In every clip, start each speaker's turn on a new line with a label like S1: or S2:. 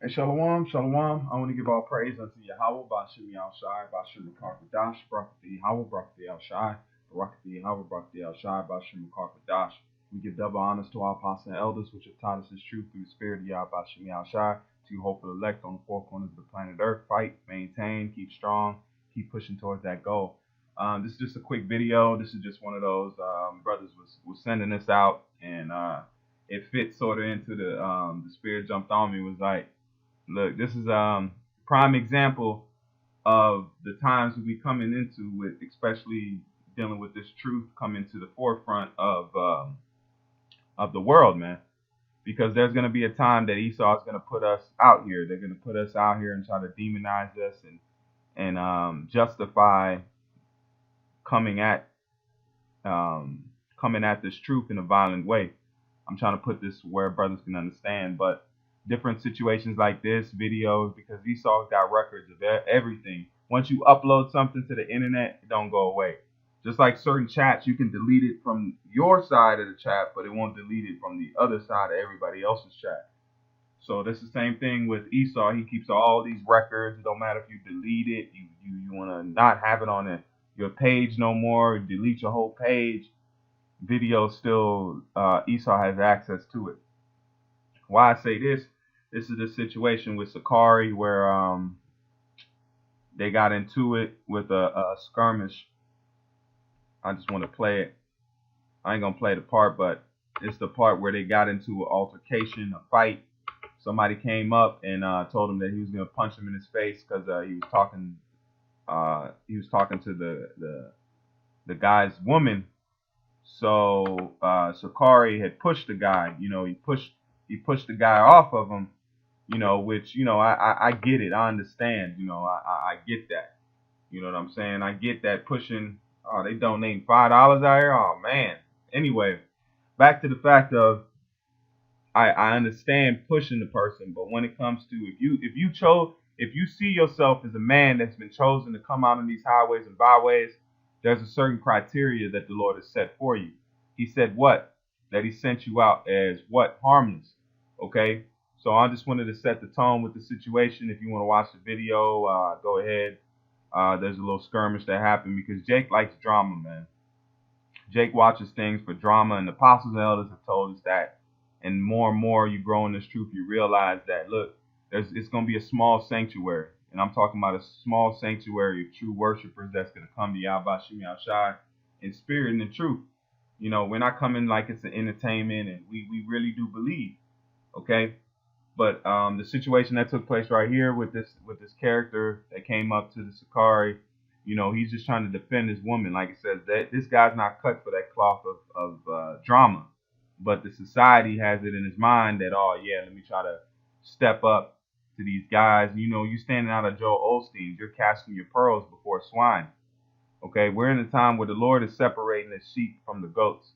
S1: Hey, Shalom, Shalom. I want to give all praise unto Yahweh, Bashim Yahushai, Bashim Karkadash, Barakati Yahweh, Barakati Yahushai, Barakati Yahweh, Barakati Yahushai, Bashim Karkadash. We give double honors to our apostles and elders, which have taught us his truth through the spirit of Yahweh, Bashim Yahushai, to you hopeful elect on the four corners of the planet Earth. Fight, maintain, keep strong, keep pushing towards that goal. This is just a quick video. This is just one of those brothers was sending this out, and it fits sort of into the spirit jumped on me, was like, look, this is prime example of the times that we coming into with, especially dealing with this truth coming to the forefront of the world, man. Because there's gonna be a time that Esau is gonna put us out here. They're gonna put us out here and try to demonize us and justify coming at this truth in a violent way. I'm trying to put this where brothers can understand, but different situations like this, videos, because Esau's got records of everything. Once you upload something to the internet, it don't go away. Just like certain chats, you can delete it from your side of the chat, but it won't delete it from the other side of everybody else's chat. So that's the same thing with Esau. He keeps all these records. It don't matter if you delete it, you want to not have it on your page no more, delete your whole page. Video still, Esau has access to it. Why I say this is the situation with Sakari where they got into it with a skirmish. I just want to play it. I ain't gonna play the part, but it's the part where they got into an altercation, a fight. Somebody came up and told him that he was gonna punch him in his face because he was talking. He was talking to the guy's woman. So Sakari had pushed the guy. You know, he pushed the guy off of him. You know, which, you know, I get it. I understand. You know, I get that. You know what I'm saying? I get that pushing. Oh, they donating $5 out here. Oh man. Anyway, back to the fact of I understand pushing the person, but when it comes to if you see yourself as a man that's been chosen to come out on these highways and byways, there's a certain criteria that the Lord has set for you. He said what? That he sent you out as what? Harmless. Okay? So I just wanted to set the tone with the situation. If you want to watch the video, go ahead. There's a little skirmish that happened because Jake likes drama, man. Jake watches things for drama, and the apostles and elders have told us that. And more you grow in this truth, you realize that, look, it's going to be a small sanctuary. And I'm talking about a small sanctuary of true worshipers that's going to come to Yahweh Shem Yahushai in spirit and in truth. You know, we're not coming like it's an entertainment, and we really do believe. Okay? But the situation that took place right here with this character that came up to the Sakari, you know, he's just trying to defend his woman. Like it says, that this guy's not cut for that cloth of drama. But the society has it in his mind that, oh yeah, let me try to step up to these guys. You know, you standing out of Joel Osteen's, you're casting your pearls before swine. Okay, we're in a time where the Lord is separating the sheep from the goats.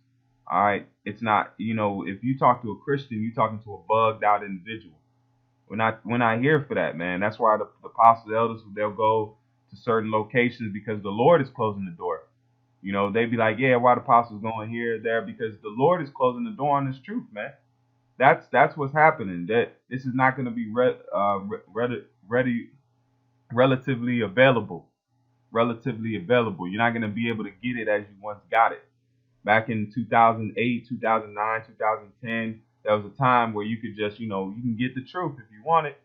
S1: All right, it's not, you know, if you talk to a Christian, you're talking to a bugged out individual. We're not here for that, man. That's why the apostles, elders, they'll go to certain locations because the Lord is closing the door. You know, they be like, yeah, why the apostles going here, there? Because the Lord is closing the door on this truth, man. That's what's happening. That this is not going to be relatively available. Relatively available. You're not going to be able to get it as you once got it. Back in 2008, 2009, 2010, there was a time where you could just, you know, you can get the truth if you want it.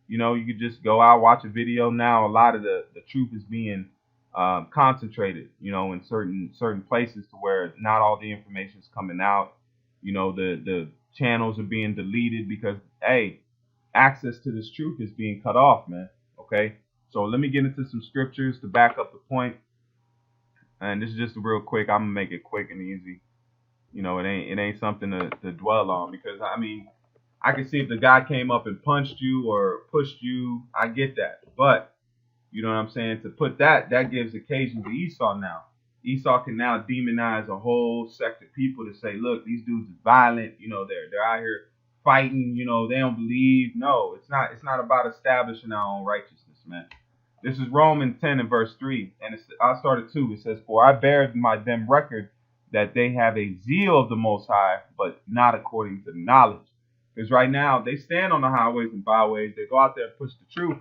S1: You know, you could just go out, watch a video. Now, a lot of the truth is being concentrated, you know, in certain places to where not all the information is coming out. You know, the channels are being deleted because, hey, access to this truth is being cut off, man. Okay, so let me get into some scriptures to back up the point. And this is just real quick. I'm gonna make it quick and easy. You know, it ain't something to dwell on because I mean, I can see if the guy came up and punched you or pushed you, I get that. But you know what I'm saying? To put that gives occasion to Esau now. Esau can now demonize a whole sect of people to say, look, these dudes are violent. You know, they're out here fighting. You know, they don't believe. No, it's not about establishing our own righteousness, man. This is Romans 10 and verse 3, and I started 2. It says, for I bear them record that they have a zeal of the Most High, but not according to knowledge. Because right now they stand on the highways and byways, they go out there and push the truth,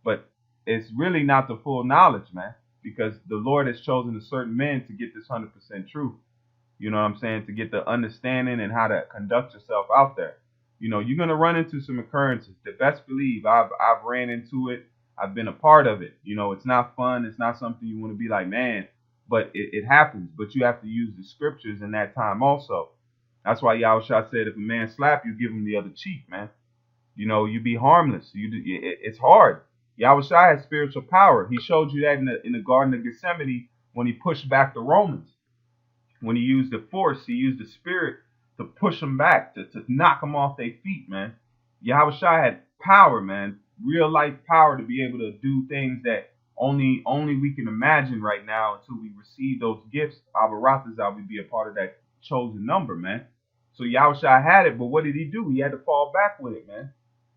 S1: but it's really not the full knowledge, man. Because the Lord has chosen a certain men to get this 100% truth. You know what I'm saying? To get the understanding and how to conduct yourself out there. You know, you're gonna run into some occurrences. The best believe I've ran into it. I've been a part of it. You know, it's not fun. It's not something you want to be like, man, but it happens. But you have to use the scriptures in that time also. That's why Yahushua said, if a man slap you, give him the other cheek, man. You know, you be harmless. It's hard. Yahushua has spiritual power. He showed you that in the Garden of Gethsemane when he pushed back the Romans. When he used the force, he used the spirit to push them back, to knock them off their feet, man. Yahushua had power, man, real life power to be able to do things that only we can imagine right now until we receive those gifts. Abaratazal would be a part of that chosen number, man. So Yahushua had it, but what did he do? He had to fall back with it, man.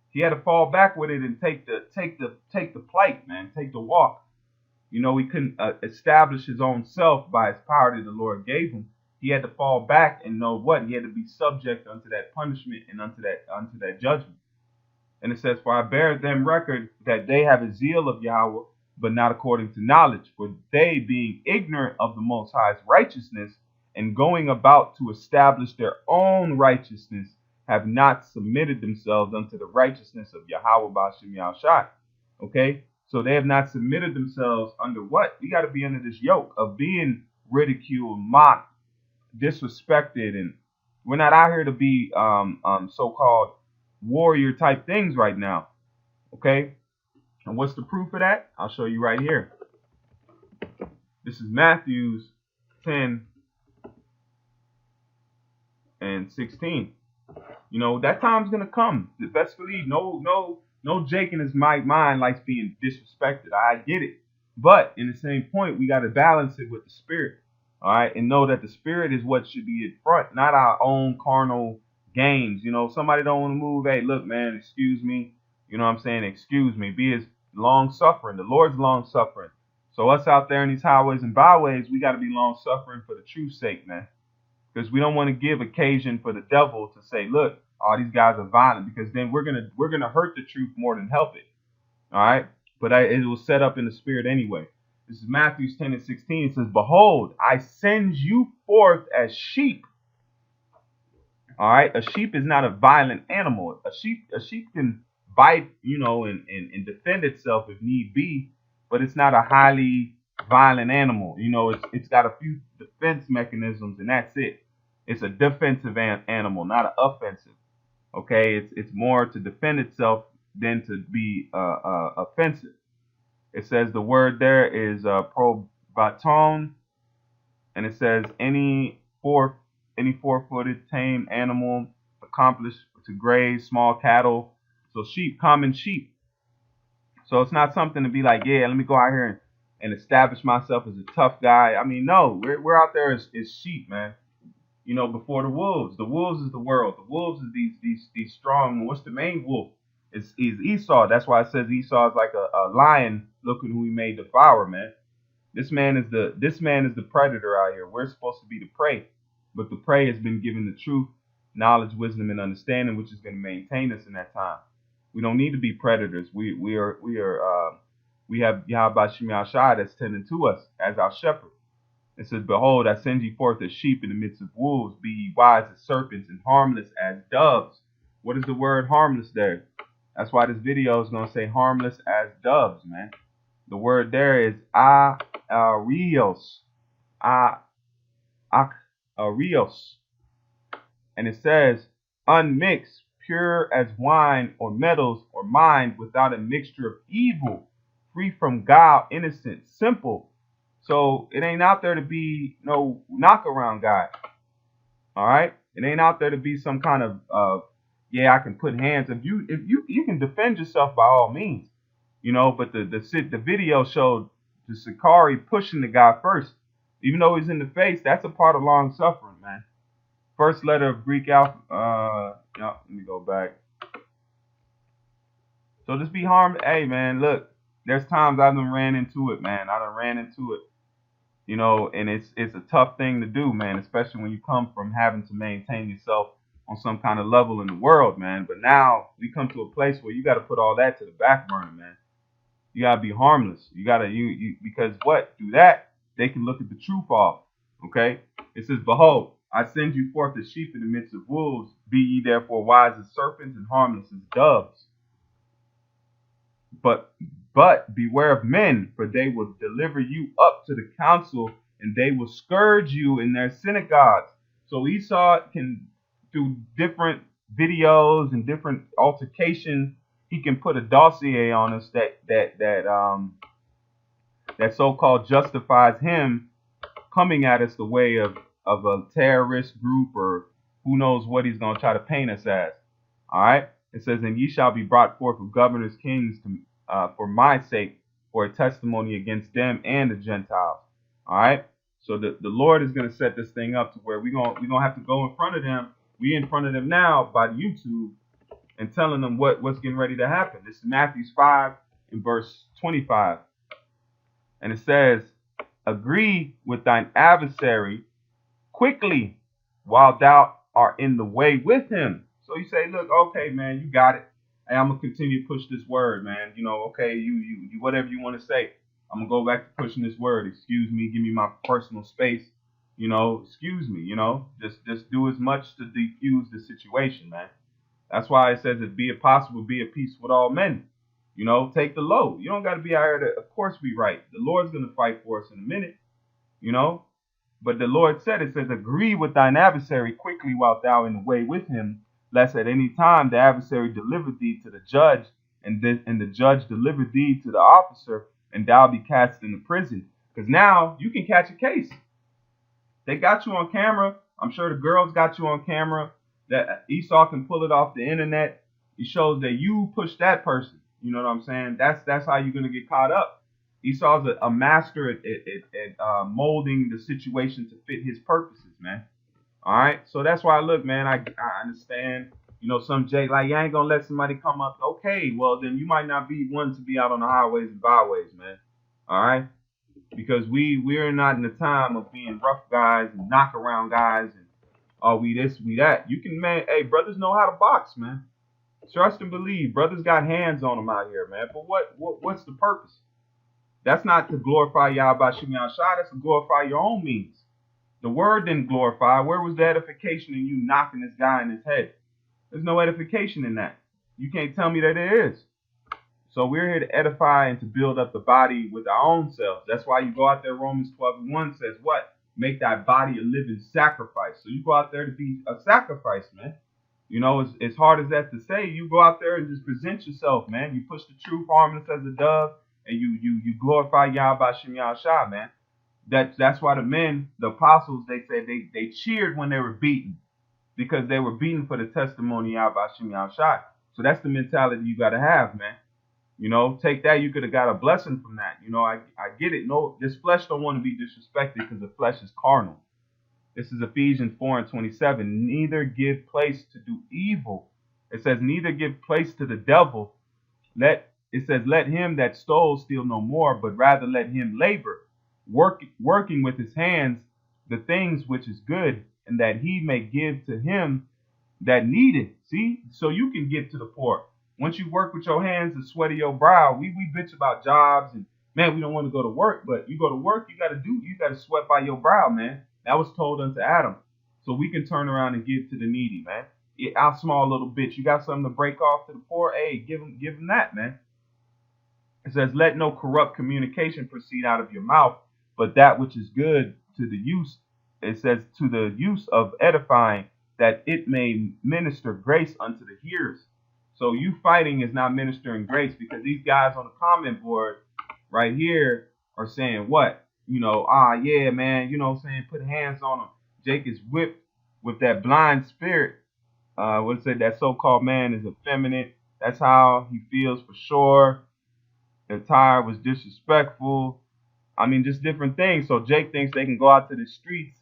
S1: He had to fall back with it and take the plight, man, take the walk. You know, he couldn't establish his own self by his power that the Lord gave him. He had to fall back and know what? He had to be subject unto that punishment and unto that judgment. And it says, for I bear them record that they have a zeal of Yahweh, but not according to knowledge. For they, being ignorant of the Most High's righteousness, and going about to establish their own righteousness, have not submitted themselves unto the righteousness of Yahweh Ba'ashem Yahushua. Okay? So they have not submitted themselves under what? We got to be under this yoke of being ridiculed, mocked, disrespected, and we're not out here to be so-called warrior type things right now. Okay? And what's the proof of that? I'll show you right here. This is Matthew 10 and 16. You know, that time's gonna come. The best believe, no Jake in his mind likes being disrespected. I get it. But in the same point, we gotta balance it with the spirit. All right, and know that the spirit is what should be in front, not our own carnal games. You know, somebody don't want to move. Hey, look, man, excuse me. You know what I'm saying? Excuse me. Be as long suffering. The Lord's long suffering. So us out there in these highways and byways, we got to be long suffering for the truth's sake, man. Because we don't want to give occasion for the devil to say, look, all these guys are violent, because then we're gonna hurt the truth more than help it. All right, but it was set up in the spirit anyway. This is Matthew 10 and 16. It says, behold, I send you forth as sheep. All right, a sheep is not a violent animal. A sheep can bite, you know, and defend itself if need be, but it's not a highly violent animal. You know, it's got a few defense mechanisms, and that's it. It's a defensive animal, not an offensive. Okay, it's more to defend itself than to be offensive. It says the word there is probaton, and it says any four-footed tame animal accomplished to graze small cattle. So sheep, common sheep. So it's not something to be like, yeah, let me go out here and establish myself as a tough guy. I mean, no, we're out there as sheep, man. You know, before the wolves. The wolves is the world. The wolves is these strong. What's the main wolf? Is Esau. That's why it says Esau is like a lion looking who he may devour, man. This man is the predator out here. We're supposed to be the prey. But the prey has been given the truth, knowledge, wisdom, and understanding, which is going to maintain us in that time. We don't need to be predators. We have Yahweh Shemi Ashai that's tending to us as our shepherd. It says, behold, I send you forth as sheep in the midst of wolves. Be ye wise as serpents and harmless as doves. What is the word harmless there? That's why this video is going to say harmless as doves, man. The word there is arios. Arios. And it says, unmixed, pure as wine or metals or mind, without a mixture of evil, free from guile, innocent, simple. So it ain't out there to be no knock around guy. All right? It ain't out there to be some kind of yeah, I can put hands. If you can defend yourself by all means, you know. But the video showed the Sakari pushing the guy first, even though he's in the face. That's a part of long suffering, man. First letter of Greek alphabet. Let me go back. So just be harmed. Hey, man, look. There's times I done ran into it, man. I done ran into it. You know, and it's a tough thing to do, man, especially when you come from having to maintain yourself on some kind of level in the world, man. But now we come to a place where you got to put all that to the back burner, man. You gotta be harmless. You gotta you because what? Through that, they can look at the truth off. Okay? It says, behold, I send you forth as sheep in the midst of wolves. Be ye therefore wise as serpents and harmless as doves. But beware of men, for they will deliver you up to the council, and they will scourge you in their synagogues. So Esau can, through different videos and different altercations, he can put a dossier on us that so-called justifies him coming at us the way of a terrorist group, or who knows what he's going to try to paint us as. All right. It says, and ye shall be brought forth of governors, kings, for my sake, for a testimony against them and the Gentiles. All right. So the Lord is going to set this thing up to where we're gonna have to go in front of them. We in front of them now by YouTube and telling them what's getting ready to happen. This is Matthew 5 in verse 25. And it says, agree with thine adversary quickly while thou art in the way with him. So you say, look, okay, man, you got it. Hey, I'm gonna continue to push this word, man. You know, okay, you whatever you want to say. I'm gonna go back to pushing this word. Excuse me, give me my personal space. You know, excuse me, you know, just do as much to defuse the situation, man. That's why it says, if be it possible, be at peace with all men. You know, take the load. You don't got to be out here to, of course, be right. The Lord's going to fight for us in a minute, you know. But the Lord said, it says, agree with thine adversary quickly while thou in the way with him, lest at any time the adversary deliver thee to the judge, and the judge deliver thee to the officer, and thou be cast into prison. Because now you can catch a case. They got you on camera. I'm sure the girls got you on camera. That Esau can pull it off the internet. It shows that you pushed that person. You know what I'm saying? That's how you're gonna get caught up. Esau's a master at molding the situation to fit his purposes, man. All right. So that's why, look, man, I understand. You know, some Jake like, you ain't gonna let somebody come up. Okay, well then you might not be one to be out on the highways and byways, man. All right. Because we're not in the time of being rough guys and knock around guys and we this, we that. You can, man, hey, brothers know how to box, man. Trust and believe. Brothers got hands on them out here, man. But what's the purpose? That's not to glorify Yahweh Shem Yahshua. That's to glorify your own means. The word didn't glorify. Where was the edification in you knocking this guy in his head? There's no edification in that. You can't tell me that there is. So we're here to edify and to build up the body with our own selves. That's why you go out there, Romans 12:1 says what? Make thy body a living sacrifice. So you go out there to be a sacrifice, man. You know, as hard as that to say, you go out there and just present yourself, man. You push the truth, harmless as a dove, and you glorify Yahweh Shem Yahshua, man. That's why the men, the apostles, they said they cheered when they were beaten, because they were beaten for the testimony of Yahweh Shem Yahshua. So that's the mentality you got to have, man. You know, take that. You could have got a blessing from that. You know, I get it. No, this flesh don't want to be disrespected because the flesh is carnal. This is Ephesians 4:27. Neither give place to do evil. It says, neither give place to the devil. Let him that stole steal no more, but rather let him labor, working with his hands the things which is good, and that he may give to him that needeth. See, so you can give to the poor. Once you work with your hands, the sweat of your brow, we bitch about jobs and, man, we don't want to go to work, but you go to work, you got to sweat by your brow, man. That was told unto Adam. So we can turn around and give to the needy, man. Our small little bitch, you got something to break off to the poor? Hey, give them that, man. It says, let no corrupt communication proceed out of your mouth, but that which is good to the use, it says, to the use of edifying, that it may minister grace unto the hearers. So you fighting is not ministering grace, because these guys on the comment board right here are saying what? You know, yeah, man, you know what I'm saying? Put hands on him. Jake is whipped with that blind spirit. What it said, that so-called man is effeminate. That's how he feels for sure. The attire was disrespectful. I mean, just different things. So Jake thinks they can go out to the streets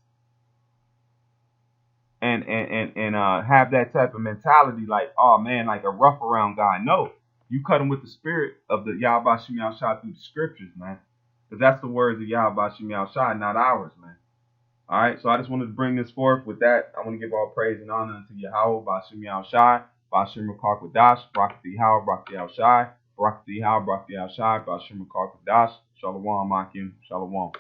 S1: and have that type of mentality, like, oh man, like a rough around guy. No, you cut him with the spirit of the Yahweh Shem Yahshua through the scriptures, man. Because that's the words of Yahweh Shem Yahshua, not ours, man. All right, so I just wanted to bring this forth. With that, I want to give all praise and honor unto Yahweh, Bashim Yahweh Shai, Bashim Rakar Kwadash, Barakati Yahweh, Barakati Yahweh Shai, Barakati Yahweh, Barakati Yahweh Shai, Bashim Rakar Kwadash, Shalom, Akim, Shalom.